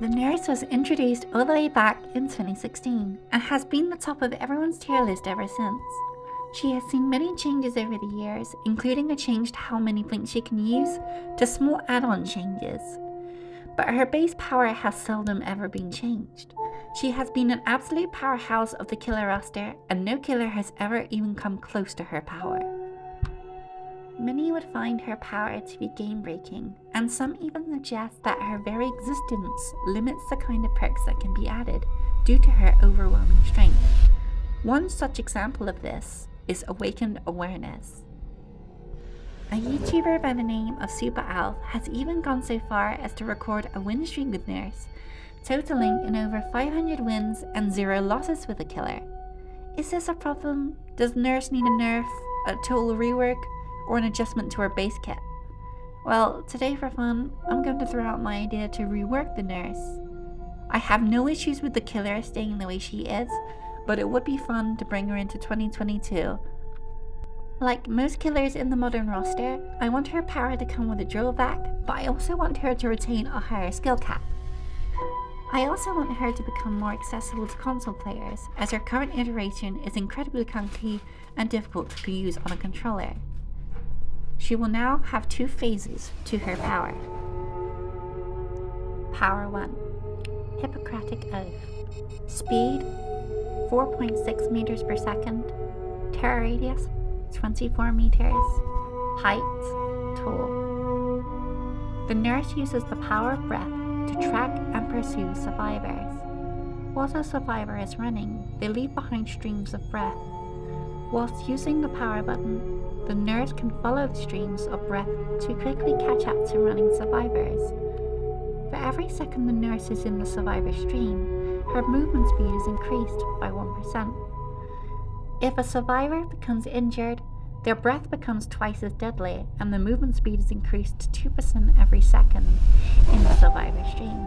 The nurse was introduced all the way back in 2016 and has been the top of everyone's tier list ever since. She has seen many changes over the years, including a change to how many blinks she can use, to small add-on changes. But her base power has seldom ever been changed. She has been an absolute powerhouse of the killer roster, and no killer has ever even come close to her power. Many would find her power to be game-breaking, and some even suggest that her very existence limits the kind of perks that can be added due to her overwhelming strength. One such example of this is Awakened Awareness. A YouTuber by the name of Super Alf has even gone so far as to record a win streak with Nurse, totaling in over 500 wins and 0 losses with the killer. Is this a problem? Does Nurse need a nerf, a total rework, or an adjustment to her base kit? Well, today for fun, I'm going to throw out my idea to rework the Nurse. I have no issues with the killer staying the way she is, but it would be fun to bring her into 2022. Like most killers in the modern roster, I want her power to come with a drill back, but I also want her to retain a higher skill cap. I also want her to become more accessible to console players, as her current iteration is incredibly clunky and difficult to use on a controller. She will now have 2 phases to her power. Power 1. Hippocratic Oath. Speed 4.6 meters per second. Terror radius 24 meters. Height tall. The nurse uses the power of breath to track and pursue survivors. Whilst a survivor is running, they leave behind streams of breath. Whilst using the power button, the nurse can follow the streams of breath to quickly catch up to running survivors. For every second the nurse is in the survivor stream, her movement speed is increased by 1%. If a survivor becomes injured, their breath becomes twice as deadly, and the movement speed is increased to 2% every second in the survivor stream.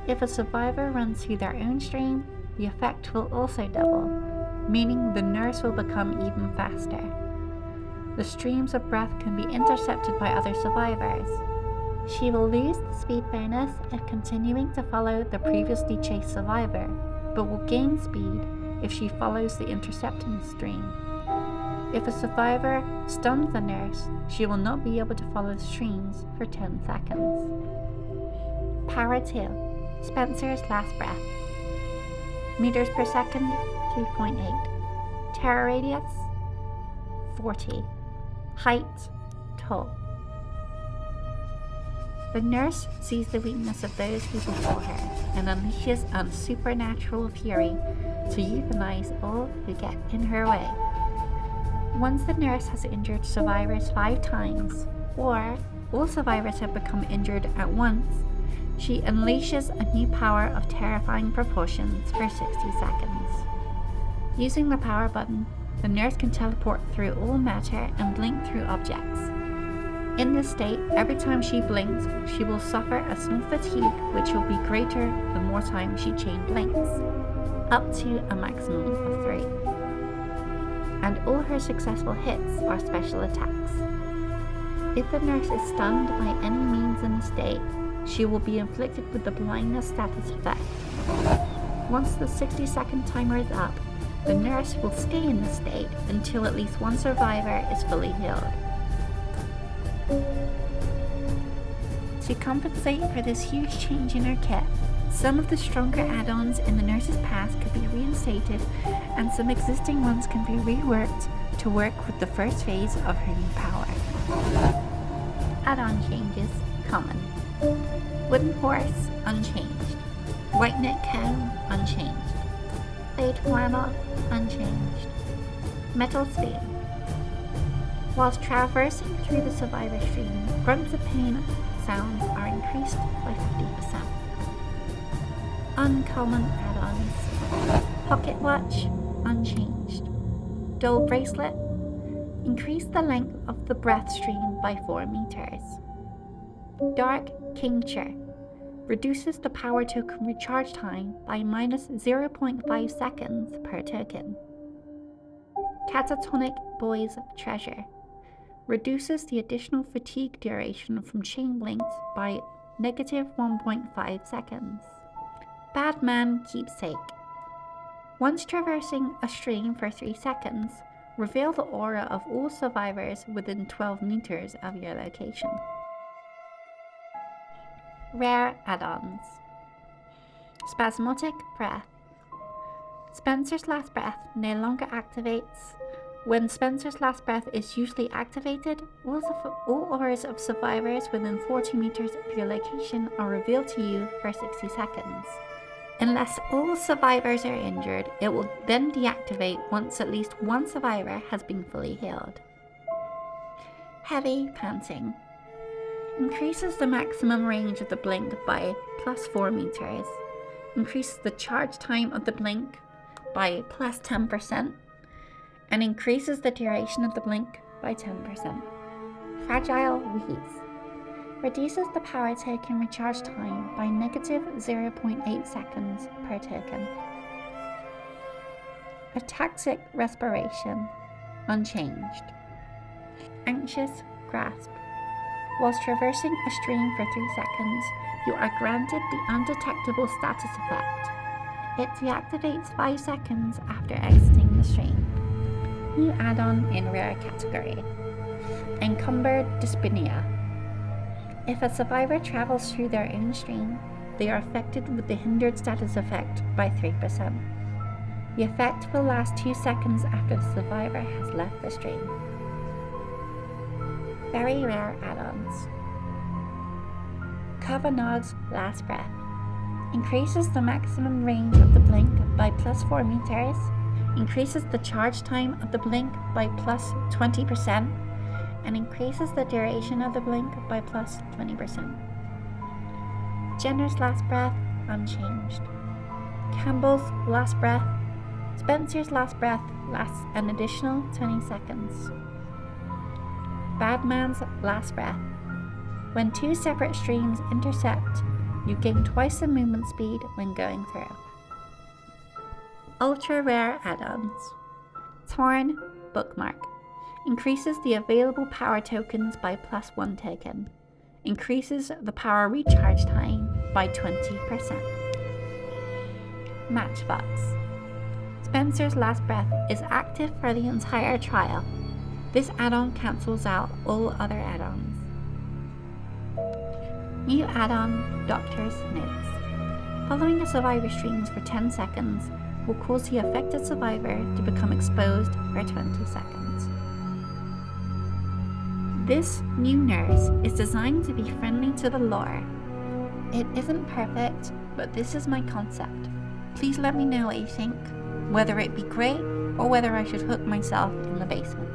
If a survivor runs through their own stream, the effect will also double, meaning the nurse will become even faster. The streams of breath can be intercepted by other survivors. She will lose the speed bonus if continuing to follow the previously chased survivor, but will gain speed if she follows the intercepting stream. If a survivor stuns the nurse, she will not be able to follow the streams for 10 seconds. Power 2. Spencer's Last Breath. Meters per second, 2.8. Terror radius, 40. Height, tall. The nurse sees the weakness of those who before her and unleashes a supernatural fury to euthanize all who get in her way. Once the nurse has injured survivors 5 times, or all survivors have become injured at once, she unleashes a new power of terrifying proportions for 60 seconds. Using the power button, the nurse can teleport through all matter and blink through objects. In this state, every time she blinks, she will suffer a small fatigue which will be greater the more time she chain blinks, up to a maximum of 3. And all her successful hits are special attacks. If the nurse is stunned by any means in the state, she will be inflicted with the blindness status effect. Once the 60-second timer is up, the nurse will stay in this state until at least one survivor is fully healed. To compensate for this huge change in her kit, some of the stronger add-ons in the nurse's pass could be reinstated, and some existing ones can be reworked to work with the first phase of her new power. Add-on changes, common. Wooden horse, unchanged. White neck cow, unchanged. Fade armor, unchanged. Metal spoon. Whilst traversing through the survivor stream, grunts of pain sounds are increased by 50%. Uncommon add-ons. Pocket watch, unchanged. Dull bracelet. Increase the length of the breath stream by 4 meters. Dark tincture. Reduces the power token recharge time by minus 0.5 seconds per token. Catatonic Boy's Treasure. Reduces the additional fatigue duration from chain blinks by negative 1.5 seconds. Bad Man Keepsake. Once traversing a stream for 3 seconds, reveal the aura of all survivors within 12 meters of your location. Rare add-ons. Spasmodic Breath. Spencer's Last Breath no longer activates. When Spencer's Last Breath is usually activated, all auras of survivors within 40 meters of your location are revealed to you for 60 seconds. Unless all survivors are injured, it will then deactivate once at least one survivor has been fully healed. Heavy Panting. Increases the maximum range of the blink by plus 4 meters. Increases the charge time of the blink by plus 10%. And increases the duration of the blink by 10%. Fragile Wheeze. Reduces the power token recharge time by negative 0.8 seconds per token. Ataxic Respiration. Unchanged. Anxious Grasp. Whilst traversing a stream for 3 seconds, you are granted the undetectable status effect. It deactivates 5 seconds after exiting the stream. New add-on in rare category. Encumbered Dyspnea. If a survivor travels through their own stream, they are affected with the hindered status effect by 3%. The effect will last 2 seconds after the survivor has left the stream. Very rare add-ons. Kavanagh's Last Breath. Increases the maximum range of the blink by plus 4 meters. Increases the charge time of the blink by plus 20%. And increases the duration of the blink by plus 20%. Jenner's Last Breath, unchanged. Campbell's Last Breath. Spencer's Last Breath lasts an additional 20 seconds. Badman's Last Breath. When 2 separate streams intersect, you gain twice the movement speed when going through. Ultra rare add-ons. Torn Bookmark. Increases the available power tokens by plus 1 token. Increases the power recharge time by 20%. Matchbox. Spencer's Last Breath is active for the entire trial. This add-on cancels out all other add-ons. New add-on Doctor's Notes. Following a survivor streams for 10 seconds will cause the affected survivor to become exposed for 20 seconds. This new nurse is designed to be friendly to the lore. It isn't perfect, but this is my concept. Please let me know what you think, whether it be great or whether I should hook myself in the basement.